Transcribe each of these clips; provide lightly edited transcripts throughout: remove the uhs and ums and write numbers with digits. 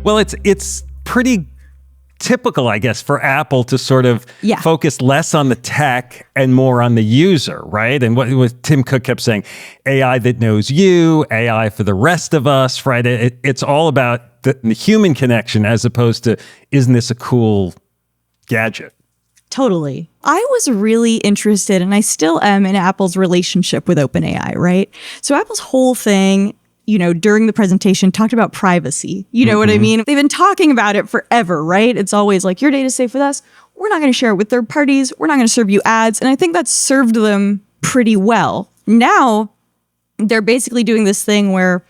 Well, it's pretty typical, I guess, for Apple to sort of focus less on the tech and more on the user, right? And what Tim Cook kept saying, AI that knows you, AI for the rest of us, right? It's all about the human connection as opposed to, isn't this a cool gadget? Totally. I was really interested, and I still am, in Apple's relationship with OpenAI, right? So Apple's whole thing, during the presentation talked about privacy. You know what I mean? They've been talking about it forever, right? It's always like, your data's safe with us. We're not going to share it with third parties. We're not going to serve you ads. And I think that's served them pretty well. Now, they're basically doing this thing where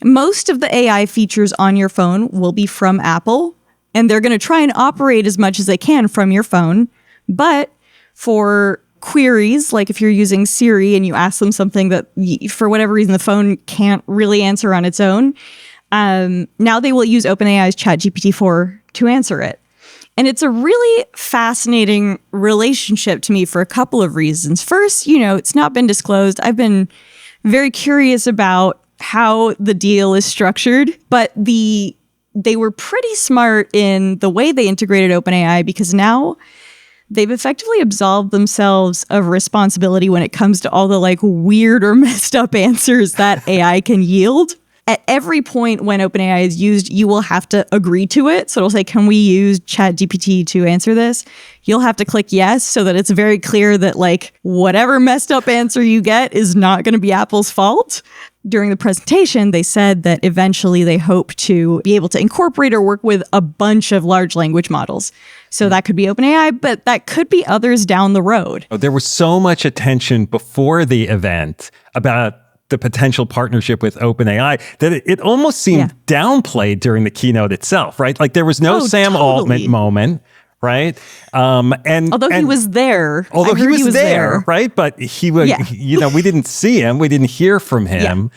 most of the AI features on your phone will be from Apple, and they're going to try and operate as much as they can from your phone. But for queries, like if you're using Siri and you ask them something that for whatever reason the phone can't really answer on its own, now they will use OpenAI's ChatGPT 4 to answer it. And it's a really fascinating relationship to me for a couple of reasons. First, it's not been disclosed. I've been very curious about how the deal is structured, but they were pretty smart in the way they integrated OpenAI, because now they've effectively absolved themselves of responsibility when it comes to all the weird or messed up answers that AI can yield. At every point when OpenAI is used, you will have to agree to it. So it'll say, can we use ChatGPT to answer this? You'll have to click yes, so that it's very clear that whatever messed up answer you get is not going to be Apple's fault. During the presentation, they said that eventually they hope to be able to incorporate or work with a bunch of large language models. So that could be OpenAI, but that could be others down the road. There was so much attention before the event about the potential partnership with OpenAI that it almost seemed downplayed during the keynote itself, right? There was no Sam Altman moment, right? Although he was there. Although he was there, right? But he was, we didn't see him. We didn't hear from him.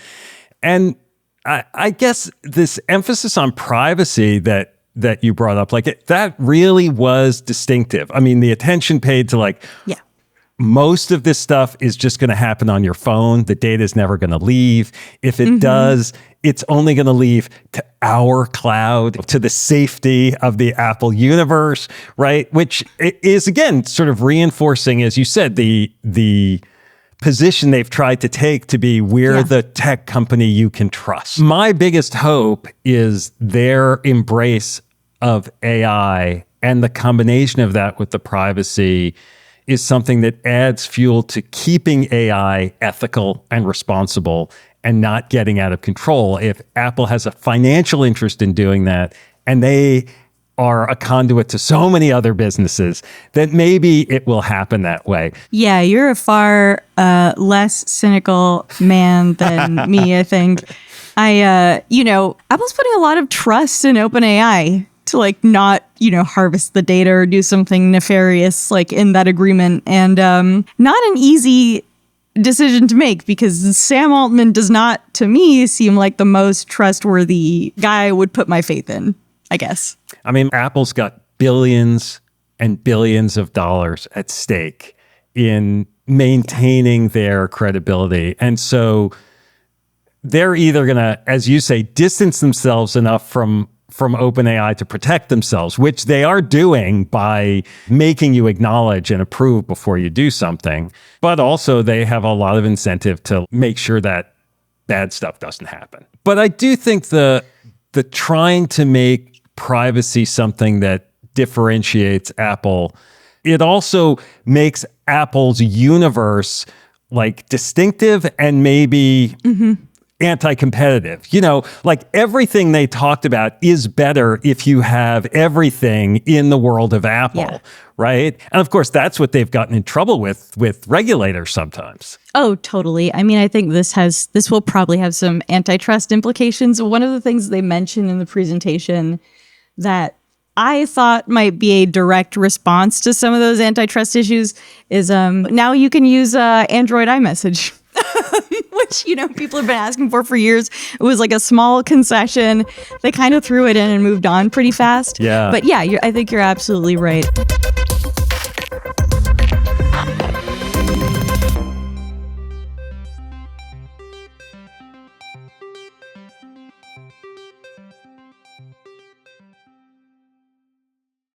Yeah. And I guess this emphasis on privacy that you brought up, that really was distinctive. I mean, the attention paid to most of this stuff is just going to happen on your phone. The data is never going to leave. If it does, it's only going to leave to our cloud, to the safety of the Apple universe, right? Which is, again, sort of reinforcing, as you said, the position they've tried to take to be, we're the tech company you can trust. My biggest hope is their embrace of AI, and the combination of that with the privacy is something that adds fuel to keeping AI ethical and responsible and not getting out of control. If Apple has a financial interest in doing that, and they are a conduit to so many other businesses, that maybe it will happen that way. Yeah, you're a far less cynical man than me, I think. Apple's putting a lot of trust in OpenAI to not, harvest the data or do something nefarious in that agreement. And not an easy decision to make, because Sam Altman does not, to me, seem like the most trustworthy guy I would put my faith in, I guess. I mean, Apple's got billions and billions of dollars at stake in maintaining their credibility. And so they're either going to, as you say, distance themselves enough from OpenAI to protect themselves, which they are doing by making you acknowledge and approve before you do something. But also they have a lot of incentive to make sure that bad stuff doesn't happen. But I do think the trying to make privacy something that differentiates Apple, it also makes Apple's universe distinctive and maybe anti-competitive. Everything they talked about is better if you have everything in the world of Apple, right? And of course, that's what they've gotten in trouble with regulators sometimes. Oh, totally. I mean, I think this will probably have some antitrust implications. One of the things they mentioned in the presentation that I thought might be a direct response to some of those antitrust issues is now you can use Android iMessage. Which, people have been asking for years. It was a small concession. They kind of threw it in and moved on pretty fast. Yeah. But yeah, I think you're absolutely right.